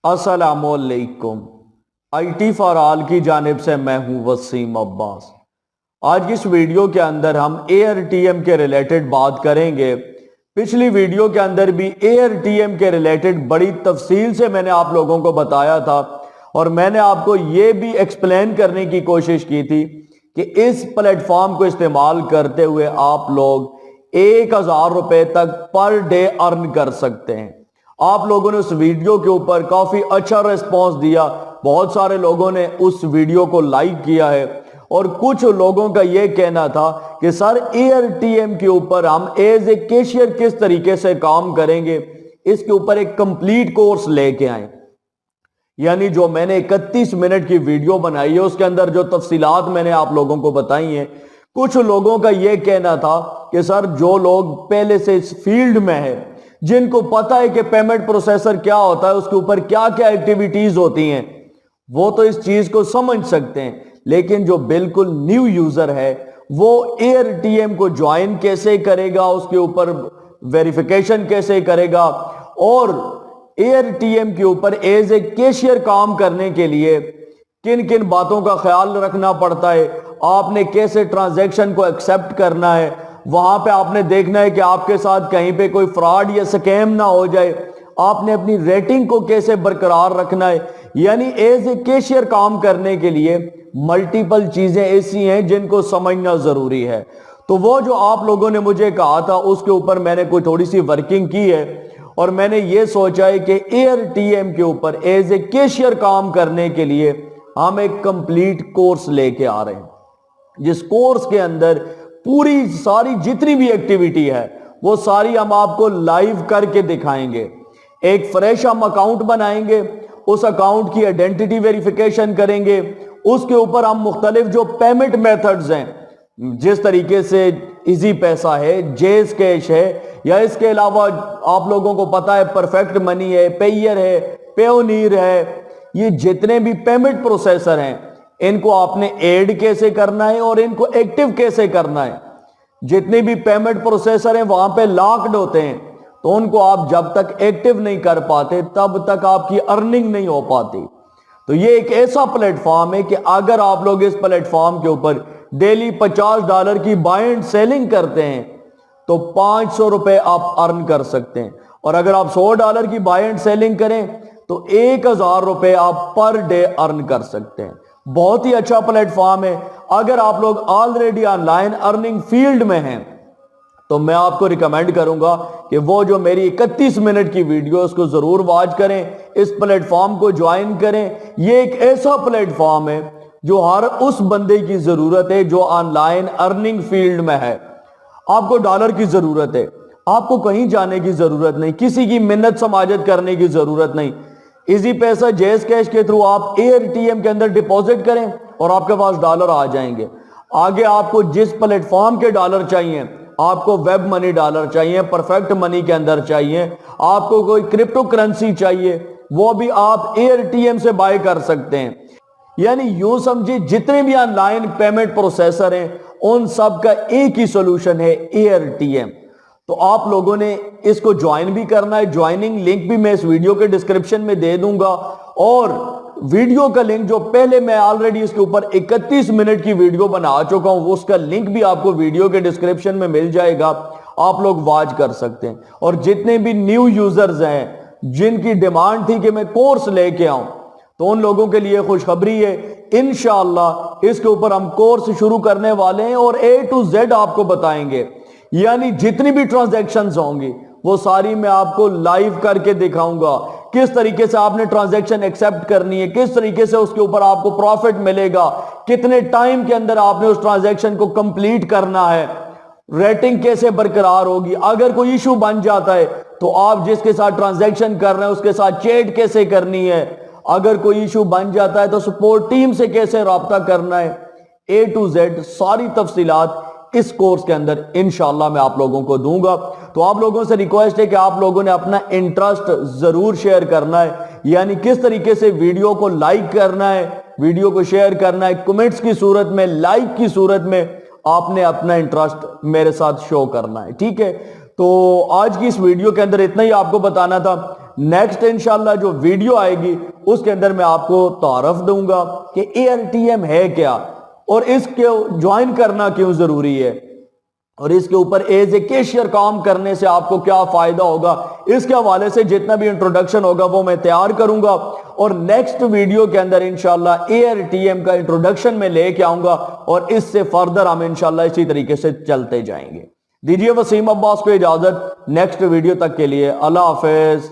अस्सलामुअलैकुम। IT for all की जानिब से मैं हूं वसीम अब्बास। आज की इस वीडियो के अंदर हम AirTM के रिलेटेड बात करेंगे। पिछली वीडियो के अंदर भी AirTM के रिलेटेड बड़ी तफसील से मैंने आप लोगों को बताया था और मैंने आपको ये भी एक्सप्लेन करने की कोशिश की थी कि इस प्लेटफॉर्म को इस्तेमाल करते हुए आप लोग 1000 रुपए तक पर डे अर्न कर सकते हैं। आप लोगों ने उस वीडियो के ऊपर काफी अच्छा रिस्पांस दिया, बहुत सारे लोगों ने उस वीडियो को लाइक किया है और कुछ लोगों का यह कहना था कि सर AirTM के ऊपर हम एज ए कैशियर किस तरीके से काम करेंगे, इसके ऊपर एक कंप्लीट कोर्स लेके आए। यानी जो मैंने 31 मिनट की वीडियो बनाई है उसके अंदर जो तफसीलात मैंने आप लोगों को बताई हैं। कुछ लोगों का यह कहना था कि सर जो लोग पहले से इस फील्ड में है, जिनको पता है कि पेमेंट प्रोसेसर क्या होता है, उसके ऊपर क्या क्या एक्टिविटीज होती हैं, वो तो इस चीज को समझ सकते हैं, लेकिन जो बिल्कुल न्यू यूजर है वो AirTM को ज्वाइन कैसे करेगा, उसके ऊपर वेरिफिकेशन कैसे करेगा और AirTM के ऊपर एज ए कैशियर काम करने के लिए किन किन बातों का ख्याल रखना पड़ता है, आपने कैसे ट्रांजैक्शन को एक्सेप्ट करना है, वहां पे आपने देखना है कि आपके साथ कहीं पे कोई फ्रॉड या स्कैम ना हो जाए, आपने अपनी रेटिंग को कैसे बरकरार रखना है। यानी एज ए कैशियर काम करने के लिए मल्टीपल चीजें ऐसी हैं जिनको समझना जरूरी है। तो वो जो आप लोगों ने मुझे कहा था उसके ऊपर मैंने कोई थोड़ी सी वर्किंग की है और मैंने ये सोचा है कि AirTM के ऊपर एज ए कैशियर काम करने के लिए हम एक कंप्लीट कोर्स लेके आ रहे हैं, जिस कोर्स के अंदर पूरी सारी जितनी भी एक्टिविटी है वो सारी हम आपको लाइव करके दिखाएंगे। एक फ्रेश हम अकाउंट बनाएंगे, उस अकाउंट की आइडेंटिटी वेरिफिकेशन करेंगे, उसके ऊपर हम मुख्तलिफ जो पेमेंट मेथड्स हैं, जिस तरीके से इजी पैसा है, जेज कैश है, या इसके अलावा आप लोगों को पता है परफेक्ट मनी है, पेयर है, पेयोनीर है, ये जितने भी पेमेंट प्रोसेसर हैं इनको आपने ऐड कैसे करना है और इनको एक्टिव कैसे करना है। जितने भी पेमेंट प्रोसेसर हैं वहां पे लॉक्ड होते हैं, तो उनको आप जब तक एक्टिव नहीं कर पाते तब तक आपकी अर्निंग नहीं हो पाती। तो ये एक ऐसा प्लेटफॉर्म है कि अगर आप लोग इस प्लेटफॉर्म के ऊपर डेली $50 की बाय एंड सेलिंग करते हैं तो 500 रुपए आप अर्न कर सकते हैं, और अगर आप $100 की बाय एंड सेलिंग करें तो 1000 रुपए आप पर डे अर्न कर सकते हैं। बहुत ही अच्छा प्लेटफॉर्म है। अगर आप लोग ऑलरेडी ऑनलाइन अर्निंग फील्ड में हैं तो मैं आपको रिकमेंड करूंगा कि वो जो मेरी 31 मिनट की वीडियो उसको जरूर वॉच करें, इस प्लेटफॉर्म को ज्वाइन करें। ये एक ऐसा प्लेटफॉर्म है जो हर उस बंदे की जरूरत है जो ऑनलाइन अर्निंग फील्ड में है। आपको डॉलर की जरूरत है, आपको कहीं जाने की जरूरत नहीं, किसी की मिन्नत समाजत करने की जरूरत नहीं। इजी पैसा जेज कैश के थ्रू आप AirTM के अंदर डिपॉजिट करें और आपके पास डॉलर आ जाएंगे। आगे आपको जिस प्लेटफॉर्म के डॉलर चाहिए, आपको वेब मनी डॉलर चाहिए, परफेक्ट मनी के अंदर चाहिए, आपको कोई क्रिप्टो करेंसी चाहिए, वो भी आप AirTM से बाय कर सकते हैं। यानी यूं समझिए जितने भी ऑनलाइन पेमेंट प्रोसेसर हैं उन सब का एक ही सोल्यूशन है AirTM। तो आप लोगों ने इसको ज्वाइन भी करना है। ज्वाइनिंग लिंक भी मैं इस वीडियो के डिस्क्रिप्शन में दे दूंगा, और वीडियो का लिंक जो पहले मैं ऑलरेडी इसके ऊपर 31 मिनट की वीडियो बना चुका हूं उसका लिंक भी आपको वीडियो के डिस्क्रिप्शन में मिल जाएगा, आप लोग वॉच कर सकते हैं। और जितने भी न्यू यूजर्स हैं जिनकी डिमांड थी कि मैं कोर्स लेके आऊं, तो उन लोगों के लिए खुशखबरी है, इंशाअल्लाह इसके ऊपर हम कोर्स शुरू करने वाले हैं और A to Z आपको बताएंगे। यानी जितनी भी ट्रांजैक्शंस होंगी वो सारी मैं आपको लाइव करके दिखाऊंगा, किस तरीके से आपने ट्रांजैक्शन एक्सेप्ट करनी है, किस तरीके से उसके ऊपर आपको प्रॉफिट मिलेगा, कितने टाइम के अंदर आपने उस ट्रांजैक्शन को कंप्लीट करना है, रेटिंग कैसे बरकरार होगी, अगर कोई इशू बन जाता है तो आप जिसके साथ ट्रांजैक्शन कर रहे हैं उसके साथ चैट कैसे करनी है, अगर कोई इशू बन जाता है तो सपोर्ट टीम से कैसे राब्ता करना है, A to Z सारी तफसीलात इस कोर्स के अंदर इंशाअल्लाह मैं आप लोगों को दूंगा। तो आप लोगों से रिक्वेस्ट है कि आप लोगों ने अपना इंटरेस्ट जरूर शेयर करना है, यानी किस तरीके से वीडियो को लाइक करना है, वीडियो को शेयर करना है, कमेंट्स की सूरत में, लाइक की सूरत में आपने अपना इंटरेस्ट मेरे साथ शो करना है। ठीक है, तो आज की इस वीडियो के अंदर इतना ही आपको बताना था। نیکسٹ انشاءاللہ جو ویڈیو آئے گی اس کے اندر میں آپ کو تعارف دوں گا کہ ARTM ہے کیا اور اس کو جوائن کرنا کیوں ضروری ہے اور اس کے اوپر ایز اے کیشیئر کام کرنے سے آپ کو کیا فائدہ ہوگا، اس کے حوالے سے جتنا بھی انٹروڈکشن ہوگا وہ میں تیار کروں گا اور نیکسٹ ویڈیو کے اندر انشاءاللہ ARTM کا انٹروڈکشن میں لے کے آؤں گا اور اس سے فردر ہم انشاءاللہ اسی طریقے سے چلتے جائیں گے۔ دیجیے وسیم عباس کو اجازت، نیکسٹ ویڈیو تک کے لیے اللہ حافظ۔